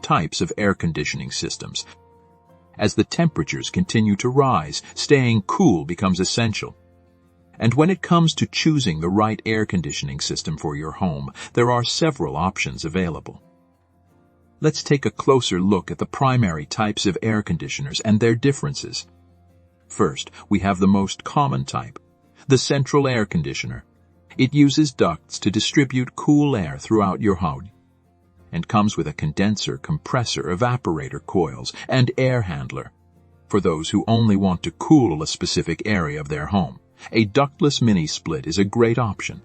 types of air conditioning systems. As the temperatures continue to rise, staying cool becomes essential. And when it comes to choosing the right air conditioning system for your home, there are several options available. Let's take a closer look at the primary types of air conditioners and their differences. First, we have the most common type, the central air conditioner. It uses ducts to distribute cool air throughout your home and comes with a condenser, compressor, evaporator coils, and air handler. For those who only want to cool a specific area of their home, a ductless mini-split is a great option.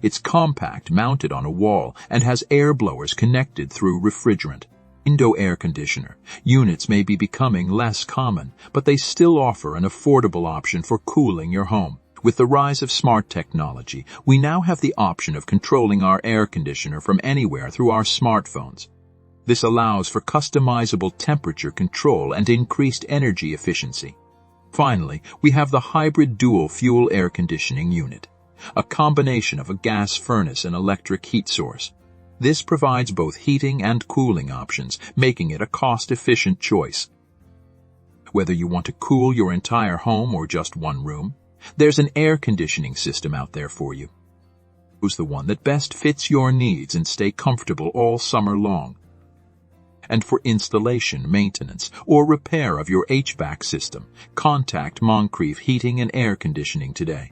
It's compact, mounted on a wall, and has air blowers connected through refrigerant. Window air conditioner units may be becoming less common, but they still offer an affordable option for cooling your home. With the rise of smart technology, we now have the option of controlling our air conditioner from anywhere through our smartphones. This allows for customizable temperature control and increased energy efficiency. Finally, we have the hybrid dual-fuel air conditioning unit, a combination of a gas furnace and electric heat source. This provides both heating and cooling options, making it a cost-efficient choice. Whether you want to cool your entire home or just one room, there's an air conditioning system out there for you. Choose the one that best fits your needs and stay comfortable all summer long. And for installation, maintenance, or repair of your HVAC system, contact Moncrief Heating and Air Conditioning today.